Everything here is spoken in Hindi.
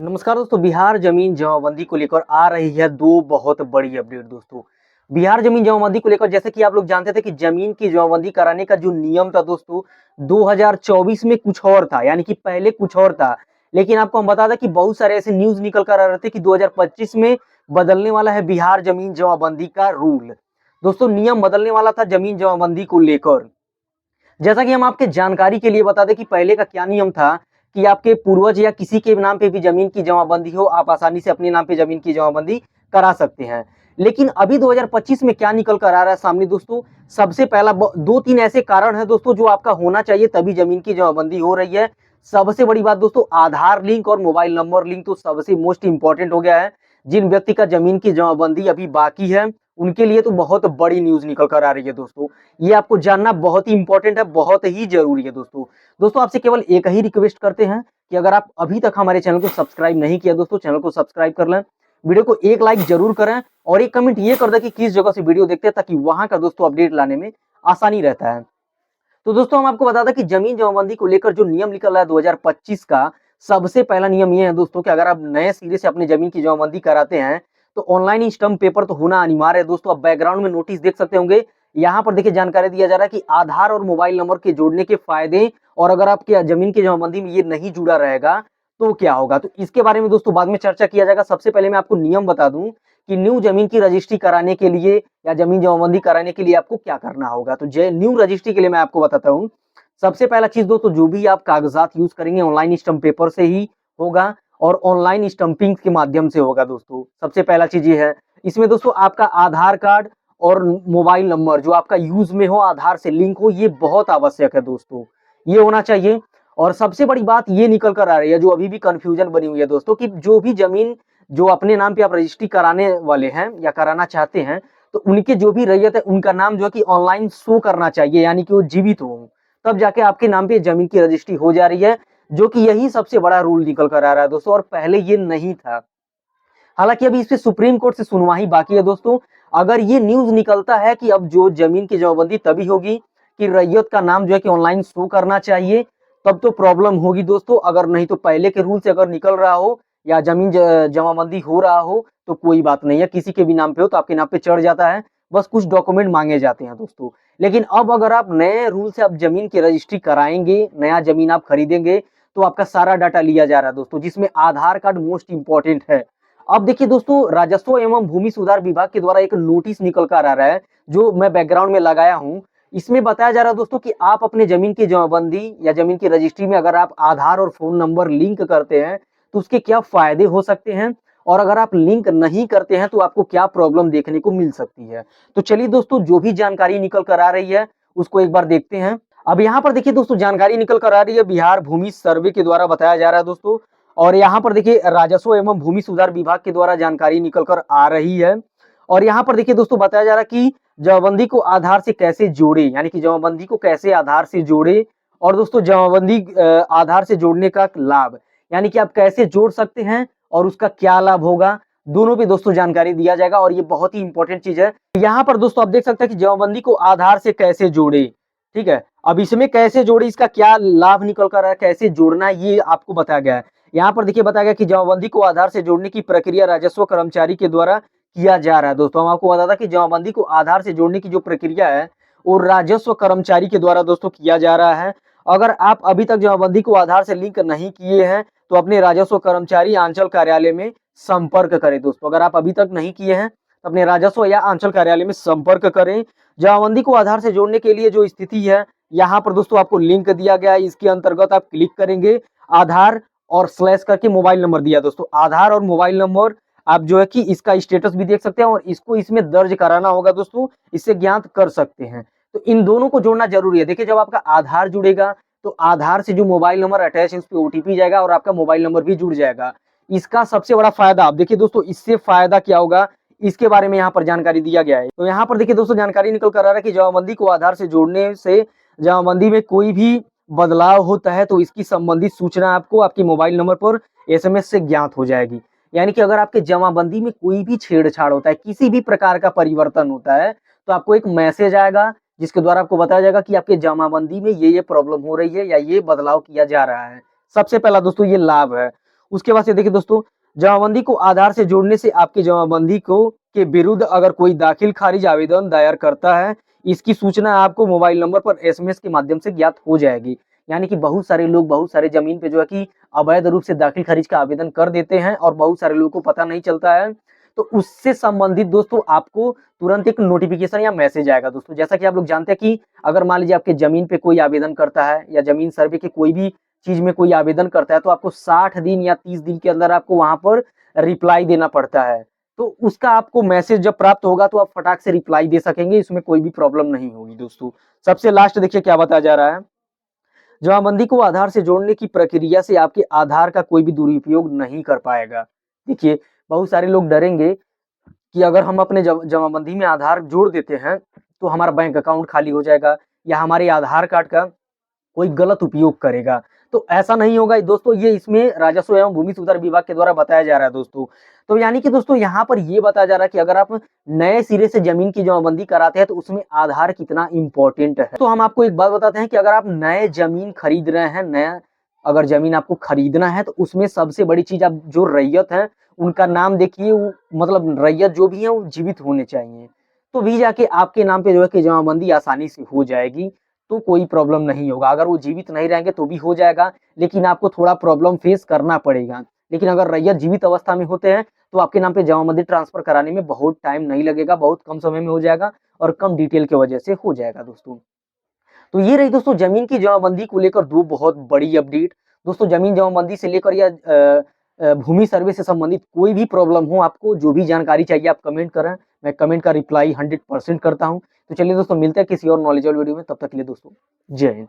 नमस्कार दोस्तों, बिहार जमीन जमाबंदी को लेकर आ रही है दो बहुत बड़ी अपडेट दोस्तों। बिहार जमीन जमाबंदी को लेकर जैसे कि आप लोग जानते थे कि जमीन की जमाबंदी कराने का जो नियम था दोस्तों 2024 में कुछ और था, यानी कि पहले कुछ और था। लेकिन आपको हम बता दें कि बहुत सारे ऐसे न्यूज निकल कर आ रहे थे कि 2025 में बदलने वाला है बिहार जमीन जमाबंदी का रूल। दोस्तों नियम बदलने वाला था जमीन जमाबंदी को लेकर। जैसा कि हम आपके जानकारी के लिए बता दें कि पहले का क्या नियम था कि आपके पूर्वज या किसी के नाम पे भी जमीन की जमाबंदी हो, आप आसानी से अपने नाम पे जमीन की जमाबंदी करा सकते हैं। लेकिन अभी 2025 में क्या निकल कर आ रहा है सामने दोस्तों, सबसे पहला दो तीन ऐसे कारण है दोस्तों जो आपका होना चाहिए तभी जमीन की जमाबंदी हो रही है। सबसे बड़ी बात दोस्तों, आधार लिंक और मोबाइल नंबर लिंक तो सबसे मोस्ट इंपॉर्टेंट हो गया है। जिन व्यक्ति का जमीन की जमाबंदी अभी बाकी है उनके लिए तो बहुत बड़ी न्यूज निकल कर आ रही है दोस्तों। ये आपको जानना बहुत ही इंपॉर्टेंट है, बहुत ही जरूरी है दोस्तों। दोस्तों आपसे केवल एक ही रिक्वेस्ट करते हैं कि अगर आप अभी तक हमारे चैनल को सब्सक्राइब नहीं किया दोस्तों, चैनल को सब्सक्राइब कर लें, वीडियो को एक लाइक जरूर करें और एक कमेंट ये कर दें कि किस जगह से वीडियो देखते हैं, ताकि वहां का दोस्तों अपडेट लाने में आसानी रहता है। तो दोस्तों हम आपको बता दें कि जमीन जमाबंदी को लेकर जो नियम निकल रहा है 2025 का, सबसे पहला नियम ये है दोस्तों कि अगर आप नए सिरे से अपनी जमीन की जमाबंदी कराते हैं तो ऑनलाइन स्टंप पेपर तो होना अनिवार्य है दोस्तों। आप बैकग्राउंड में नोटिस देख सकते होंगे, यहाँ पर देखिए जानकारी दिया जा रहा है कि आधार और मोबाइल नंबर के जोड़ने के फायदे, और अगर आपके जमीन की जमाबंदी में ये नहीं जुड़ा रहेगा तो क्या होगा, तो इसके बारे में दोस्तों बाद में चर्चा किया जाएगा। सबसे पहले मैं आपको नियम बता दूं कि न्यू जमीन की रजिस्ट्री कराने के लिए या जमीन जमाबंदी कराने के लिए आपको क्या करना होगा। तो न्यू रजिस्ट्री के लिए मैं आपको बताता हूँ। सबसे पहला चीज दोस्तों, जो भी आप कागजात यूज करेंगे ऑनलाइन स्टंप पेपर से ही होगा और ऑनलाइन स्टंपिंग के माध्यम से होगा दोस्तों। सबसे पहला चीज ये है। इसमें दोस्तों आपका आधार कार्ड और मोबाइल नंबर जो आपका यूज में हो, आधार से लिंक हो, ये बहुत आवश्यक है दोस्तों, ये होना चाहिए। और सबसे बड़ी बात ये निकल कर आ रही है, जो अभी भी कंफ्यूजन बनी हुई है दोस्तों, कि जो भी जमीन जो अपने नाम पे आप रजिस्ट्री कराने वाले हैं या कराना चाहते हैं, तो उनके जो भी रैयत है उनका नाम जो है कि ऑनलाइन शो करना चाहिए, यानी कि वो जीवित हो, तब जाके आपके नाम पे जमीन की रजिस्ट्री हो जा रही है। जो कि यही सबसे बड़ा रूल निकल कर आ रहा है दोस्तों, और पहले ये नहीं था। हालांकि अभी इस पे सुप्रीम कोर्ट से सुनवाई बाकी है दोस्तों। अगर ये न्यूज निकलता है कि अब जो जमीन की जमाबंदी तभी होगी कि रैयत का नाम जो है कि ऑनलाइन शो करना चाहिए, तब तो प्रॉब्लम होगी दोस्तों। अगर नहीं तो पहले के रूल से अगर निकल रहा हो या जमीन जमाबंदी हो रहा हो तो कोई बात नहीं है, किसी के भी नाम पे हो तो आपके नाम पे चढ़ जाता है, बस कुछ डॉक्यूमेंट मांगे जाते हैं दोस्तों। लेकिन अब अगर आप नए रूल से आप जमीन की रजिस्ट्री कराएंगे, नया जमीन आप खरीदेंगे, तो आपका सारा डाटा लिया जा रहा है दोस्तों, जिसमें आधार कार्ड मोस्ट इंपॉर्टेंट है। अब देखिए दोस्तों, राजस्व एवं भूमि सुधार विभाग के द्वारा एक नोटिस निकल कर आ रहा है, जो मैं बैकग्राउंड में लगाया हूं। इसमें बताया जा रहा है दोस्तों कि आप अपने जमीन की जमाबंदी या जमीन की रजिस्ट्री में अगर आप आधार और फोन नंबर लिंक करते हैं तो उसके क्या फायदे हो सकते हैं, और अगर आप लिंक नहीं करते हैं तो आपको क्या प्रॉब्लम देखने को मिल सकती है। तो चलिए दोस्तों, जो भी जानकारी निकल कर आ रही है उसको एक बार देखते हैं। अब यहाँ पर देखिए दोस्तों, जानकारी निकल कर आ रही है बिहार भूमि सर्वे के द्वारा, बताया जा रहा है दोस्तों। और यहाँ पर देखिए राजस्व एवं भूमि सुधार विभाग के द्वारा जानकारी निकल कर आ रही है। और यहाँ पर देखिए दोस्तों, बताया जा रहा है कि जमाबंदी को आधार से कैसे जोड़े, यानी कि जमाबंदी को कैसे आधार से जोड़े। और दोस्तों जमाबंदी आधार से जोड़ने का लाभ, यानी कि आप कैसे जोड़ सकते हैं और उसका क्या लाभ होगा, दोनों पे दोस्तों जानकारी दिया जाएगा। और ये बहुत ही इंपॉर्टेंट चीज है। यहाँ पर दोस्तों आप देख सकते हैं कि जमाबंदी को आधार से कैसे जोड़े, ठीक है। अब इसमें कैसे जोड़े, इसका क्या लाभ निकल कर रहा है, कैसे जोड़ना है, ये आपको बताया गया है। यहाँ पर देखिए बताया गया कि जमाबंदी को आधार से जोड़ने की प्रक्रिया राजस्व कर्मचारी के द्वारा किया जा रहा है दोस्तों। हम आपको बता था कि जमाबंदी को आधार से जोड़ने की जो प्रक्रिया है वो राजस्व कर्मचारी के द्वारा दोस्तों किया जा रहा है। अगर आप अभी तक जमाबंदी को आधार से लिंक नहीं किए हैं तो अपने राजस्व कर्मचारी आंचल कार्यालय में संपर्क करें दोस्तों। अगर आप अभी तक नहीं किए हैं तो अपने राजस्व या आंचल कार्यालय में संपर्क करें। जमाबंदी को आधार से जोड़ने के लिए जो स्थिति है, यहाँ पर दोस्तों आपको लिंक दिया गया है, इसके अंतर्गत आप क्लिक करेंगे, आधार और स्लैश करके मोबाइल नंबर दिया दोस्तों, आधार और मोबाइल नंबर आप जो है कि इसका स्टेटस भी देख सकते हैं और इसको इसमें दर्ज कराना होगा दोस्तों, इससे ज्ञात कर सकते हैं। तो इन दोनों को जोड़ना जरूरी है। देखिए जब आपका आधार जुड़ेगा तो आधार से जो मोबाइल नंबर अटैच है उस पर ओटीपी जाएगा और आपका मोबाइल नंबर भी जुड़ जाएगा। इसका सबसे बड़ा फायदा, आप देखिए दोस्तों, इससे फायदा क्या होगा इसके बारे में यहाँ पर जानकारी दिया गया है। तो यहाँ पर देखिए दोस्तों, जानकारी निकल कर आ रहा है कि जमाबंदी को आधार से जोड़ने से जमाबंदी में कोई भी बदलाव होता है तो इसकी संबंधित सूचना आपको आपके मोबाइल नंबर पर एसएमएस से ज्ञात हो जाएगी। यानी कि अगर आपके जमाबंदी में कोई भी छेड़छाड़ होता है, किसी भी प्रकार का परिवर्तन होता है, तो आपको एक मैसेज आएगा जिसके द्वारा आपको बताया जाएगा कि आपके जमाबंदी में ये प्रॉब्लम हो रही है या ये बदलाव किया जा रहा है। सबसे पहला दोस्तों ये लाभ है। उसके बाद से देखिए दोस्तों, जमाबंदी को आधार से जोड़ने से आपकी जमाबंदी को के विरुद्ध अगर कोई दाखिल खारिज आवेदन दायर करता है, इसकी सूचना आपको मोबाइल नंबर पर एसएमएस के माध्यम से ज्ञात हो जाएगी। यानी कि बहुत सारे लोग बहुत सारे जमीन पे जो है कि अवैध रूप से दाखिल खारिज का आवेदन कर देते हैं और बहुत सारे लोगों को पता नहीं चलता है। तो उससे संबंधित दोस्तों आपको तुरंत एक नोटिफिकेशन या मैसेज आएगा दोस्तों। जैसा कि आप लोग जानते हैं कि अगर मान लीजिए आपके जमीन पे कोई आवेदन करता है या जमीन सर्वे के कोई भी चीज में कोई आवेदन करता है, तो आपको 60 दिन या 30 दिन के अंदर आपको वहां पर रिप्लाई देना पड़ता है। तो उसका आपको मैसेज जब प्राप्त होगा तो आप फटाक से रिप्लाई दे सकेंगे, इसमें कोई भी प्रॉब्लम नहीं होगी दोस्तों। सबसे लास्ट देखिए क्या बताया जा रहा है, जमाबंदी को आधार से जोड़ने की प्रक्रिया से आपके आधार का कोई भी दुरुपयोग नहीं कर पाएगा। देखिए, बहुत सारे लोग डरेंगे कि अगर हम अपने जमाबंदी में आधार जोड़ देते हैं तो हमारा बैंक अकाउंट खाली हो जाएगा या हमारे आधार कार्ड का कोई गलत उपयोग करेगा। तो ऐसा नहीं होगा दोस्तों, ये इसमें राजस्व एवं भूमि सुधार विभाग के द्वारा बताया जा रहा है दोस्तों। तो यानी कि दोस्तों यहाँ पर ये बताया जा रहा है कि अगर आप नए सिरे से जमीन की जमाबंदी कराते हैं तो उसमें आधार कितना इंपॉर्टेंट है। तो हम आपको एक बात बताते हैं कि अगर आप नए जमीन खरीद रहे हैं, नया अगर जमीन आपको खरीदना है तो उसमें सबसे बड़ी चीज आप जो रैयत है उनका नाम देखिए, मतलब रैयत जो भी है वो जीवित होने चाहिए, तो भी जाके आपके नाम पे जो है कि जमाबंदी आसानी से हो जाएगी। तो कोई प्रॉब्लम नहीं होगा। अगर वो जीवित नहीं रहेंगे तो भी हो जाएगा, लेकिन आपको थोड़ा प्रॉब्लम फेस करना पड़ेगा। लेकिन अगर रैयत जीवित अवस्था में होते हैं तो आपके नाम पे जमाबंदी ट्रांसफर कराने में बहुत टाइम नहीं लगेगा, बहुत कम समय में हो जाएगा और कम डिटेल की वजह से हो जाएगा दोस्तों। तो ये रही दोस्तों जमीन की जमाबंदी को लेकर दो बहुत बड़ी अपडेट। दोस्तों जमीन जमाबंदी से लेकर या भूमि सर्वे से संबंधित कोई भी प्रॉब्लम हो, आपको जो भी जानकारी चाहिए आप कमेंट करें, मैं कमेंट का रिप्लाई 100% करता हूं। तो चलिए दोस्तों, मिलते हैं किसी और नॉलेजेबल वीडियो में, तब तक के लिए दोस्तों जय हिंद।